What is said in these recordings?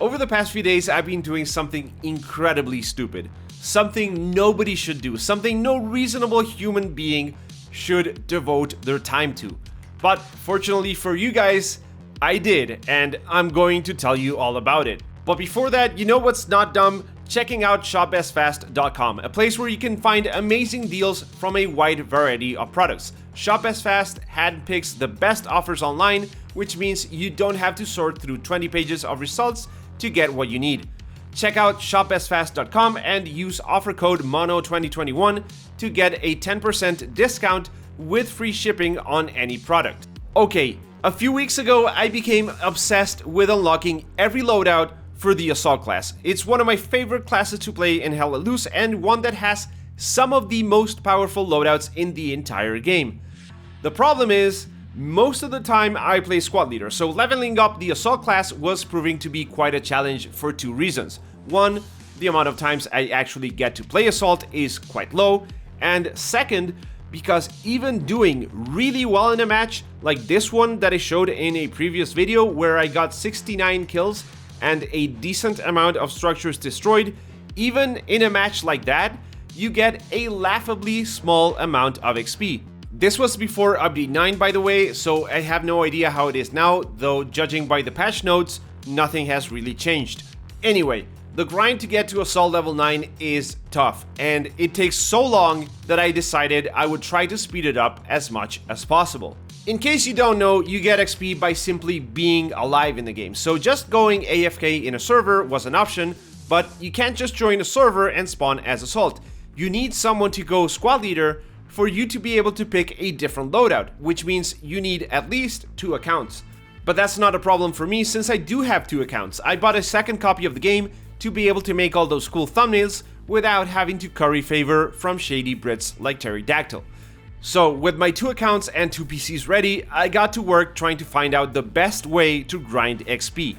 Over the past few days, I've been doing something incredibly stupid. Something nobody should do. Something no reasonable human being should devote their time to. But fortunately for you guys, I did, and I'm going to tell you all about it. But before that, you know what's not dumb? Checking out shopsfast.com, a place where you can find amazing deals from a wide variety of products. Shop as Fast handpicks the best offers online, which means you don't have to sort through 20 pages of results to get what you need. Check out shopsfast.com and use offer code MONO2021 to get a 10% discount with free shipping on any product. Okay, a few weeks ago I became obsessed with unlocking every loadout for the Assault class. It's one of my favorite classes to play in Hell Let Loose and one that has some of the most powerful loadouts in the entire game. The problem is, most of the time I play squad leader, so leveling up the Assault class was proving to be quite a challenge for two reasons. One, the amount of times I actually get to play Assault is quite low, and second, because even doing really well in a match, like this one that I showed in a previous video where I got 69 kills and a decent amount of structures destroyed, even in a match like that, you get a laughably small amount of XP. This was before update 9, by the way, so I have no idea how it is now, though judging by the patch notes, nothing has really changed. Anyway, the grind to get to Assault level 9 is tough, and it takes so long that I decided I would try to speed it up as much as possible. In case you don't know, you get XP by simply being alive in the game, so just going AFK in a server was an option, but you can't just join a server and spawn as Assault. You need someone to go squad leader for you to be able to pick a different loadout, which means you need at least 2 accounts. But that's not a problem for me since I do have 2 accounts. I bought a second copy of the game to be able to make all those cool thumbnails without having to curry favor from shady Brits like Pterodactyl. So with my 2 accounts and 2 PCs ready, I got to work trying to find out the best way to grind XP.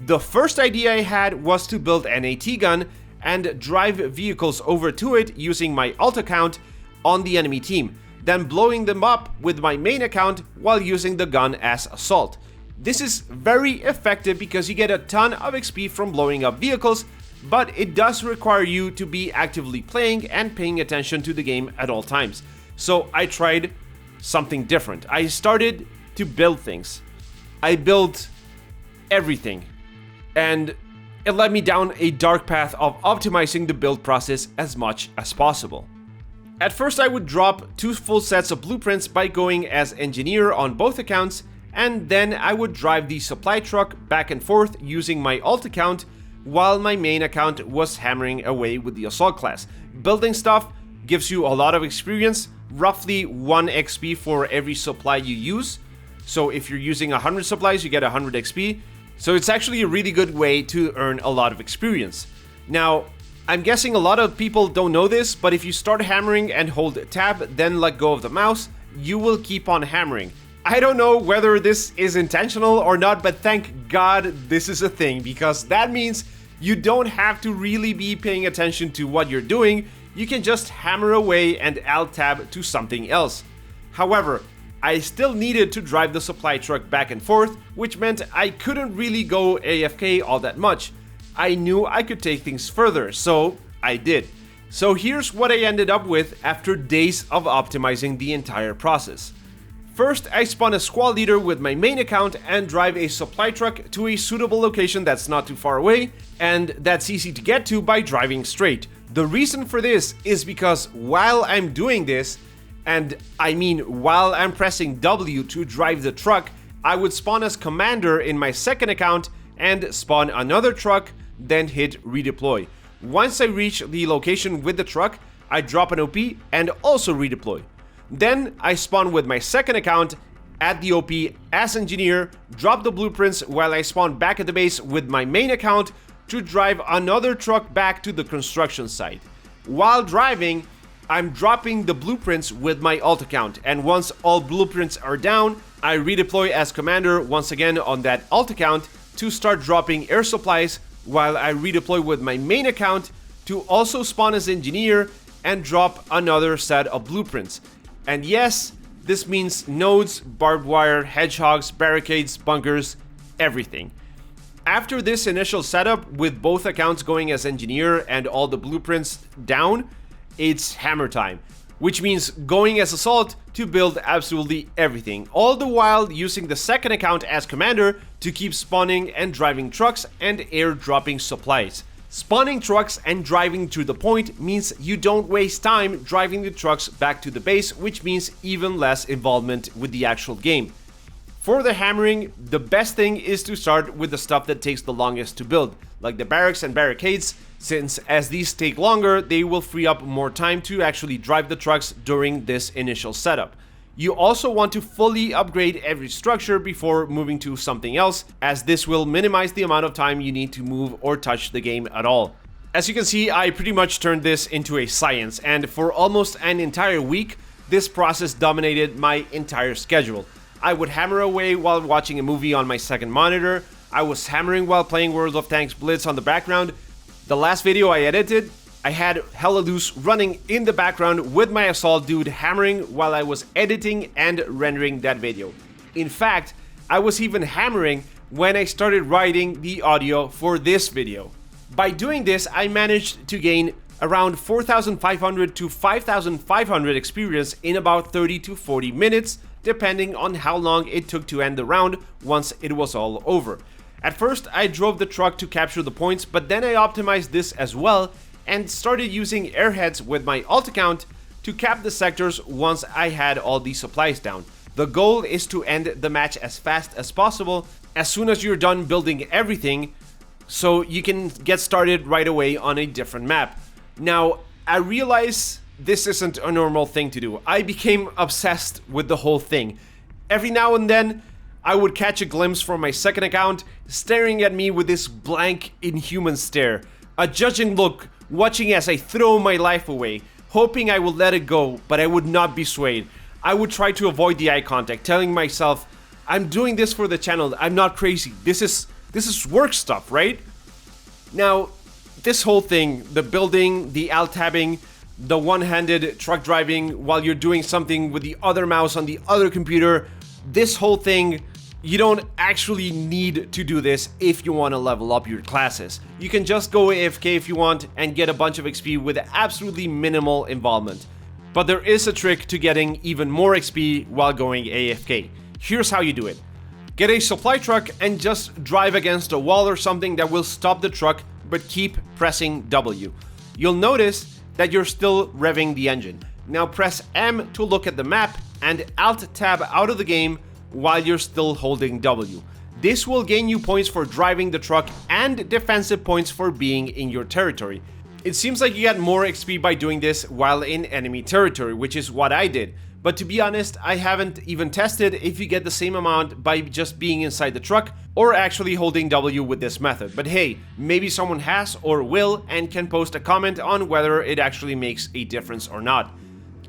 The first idea I had was to build an AT gun and drive vehicles over to it using my alt account on the enemy team, then blowing them up with my main account while using the gun as Assault. This is very effective because you get a ton of XP from blowing up vehicles, but it does require you to be actively playing and paying attention to the game at all times. So I tried something different. I started to build things. I built everything, and it led me down a dark path of optimizing the build process as much as possible. At first I would drop 2 full sets of blueprints by going as engineer on both accounts, and then I would drive the supply truck back and forth using my alt account while my main account was hammering away with the Assault class. Building stuff gives you a lot of experience, roughly 1 XP for every supply you use. So if you're using 100 supplies, you get 100 XP. So it's actually a really good way to earn a lot of experience. Now, I'm guessing a lot of people don't know this, but if you start hammering and hold tab, then let go of the mouse, you will keep on hammering. I don't know whether this is intentional or not, but thank God this is a thing, because that means you don't have to really be paying attention to what you're doing. You can just hammer away and alt tab to something else. However, I still needed to drive the supply truck back and forth, which meant I couldn't really go AFK all that much. I knew I could take things further, so I did. So here's what I ended up with after days of optimizing the entire process. First, I spawn a squad leader with my main account and drive a supply truck to a suitable location that's not too far away and that's easy to get to by driving straight. The reason for this is because while I'm doing this, and I mean while I'm pressing W to drive the truck, I would spawn as commander in my second account and spawn another truck, then hit redeploy. Once I reach the location with the truck, I drop an OP and also redeploy. Then I spawn with my second account at the OP as engineer, drop the blueprints while I spawn back at the base with my main account to drive another truck back to the construction site. While driving, I'm dropping the blueprints with my alt account, and once all blueprints are down, I redeploy as commander once again on that alt account to start dropping air supplies while I redeploy with my main account to also spawn as engineer and drop another set of blueprints. And yes, this means nodes, barbed wire, hedgehogs, barricades, bunkers, everything. After this initial setup, with both accounts going as engineer and all the blueprints down, it's hammer time, which means going as assault to build absolutely everything, all the while using the second account as commander to keep spawning and driving trucks and airdropping supplies. Spawning trucks and driving to the point means you don't waste time driving the trucks back to the base, which means even less involvement with the actual game. For the hammering, the best thing is to start with the stuff that takes the longest to build, like the barracks and barricades, since as these take longer, they will free up more time to actually drive the trucks during this initial setup. You also want to fully upgrade every structure before moving to something else, as this will minimize the amount of time you need to move or touch the game at all. As you can see, I pretty much turned this into a science, and for almost an entire week, this process dominated my entire schedule. I would hammer away while watching a movie on my second monitor. I was hammering while playing World of Tanks Blitz on the background. The last video I edited, I had Hella Loose running in the background with my assault dude hammering while I was editing and rendering that video. In fact, I was even hammering when I started writing the audio for this video. By doing this, I managed to gain around 4,500 to 5,500 experience in about 30 to 40 minutes, depending on how long it took to end the round once it was all over. At first, I drove the truck to capture the points, but then I optimized this as well and started using airheads with my alt account to cap the sectors once I had all the supplies down. The goal is to end the match as fast as possible as soon as you're done building everything, so you can get started right away on a different map. Now, I realize this isn't a normal thing to do. I became obsessed with the whole thing. Every now and then, I would catch a glimpse from my second account staring at me with this blank, inhuman stare. A judging look, watching as I throw my life away, hoping I would let it go, but I would not be swayed. I would try to avoid the eye contact, telling myself, I'm doing this for the channel, I'm not crazy. This is work stuff, right? Now, this whole thing, the building, the alt-tabbing, the one-handed truck driving while you're doing something with the other mouse on the other computer, this whole thing, you don't actually need to do this if you want to level up your classes. You can just go AFK if you want and get a bunch of XP with absolutely minimal involvement. But there is a trick to getting even more XP while going AFK. Here's how you do it. Get a supply truck and just drive against a wall or something that will stop the truck, but keep pressing W. You'll notice that you're still revving the engine. Now press M to look at the map and Alt-Tab out of the game while you're still holding W. This will gain you points for driving the truck and defensive points for being in your territory. It seems like you get more XP by doing this while in enemy territory, which is what I did. But to be honest, I haven't even tested if you get the same amount by just being inside the truck or actually holding W with this method. But hey, maybe someone has or will and can post a comment on whether it actually makes a difference or not.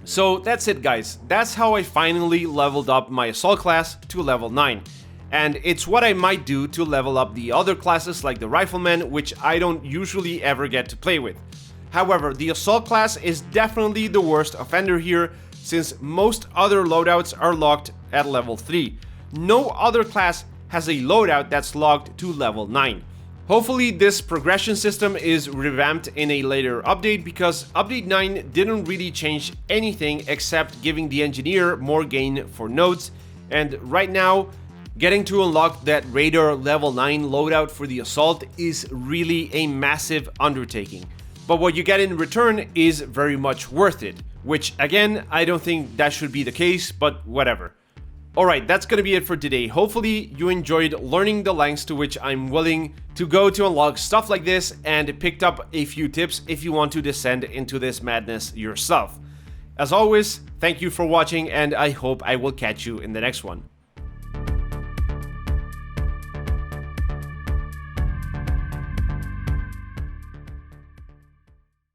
So that's it, guys. That's how I finally leveled up my assault class to level 9. And it's what I might do to level up the other classes like the rifleman, which I don't usually ever get to play with. However, the assault class is definitely the worst offender here, since most other loadouts are locked at level 3. No other class has a loadout that's locked to level 9. Hopefully this progression system is revamped in a later update, because update 9 didn't really change anything except giving the engineer more gain for nodes, and right now getting to unlock that radar level 9 loadout for the assault is really a massive undertaking. But what you get in return is very much worth it, which again, I don't think that should be the case, but whatever. Alright, that's gonna be it for today. Hopefully you enjoyed learning the lengths to which I'm willing to go to unlock stuff like this, and picked up a few tips if you want to descend into this madness yourself. As always, thank you for watching, and I hope I will catch you in the next one.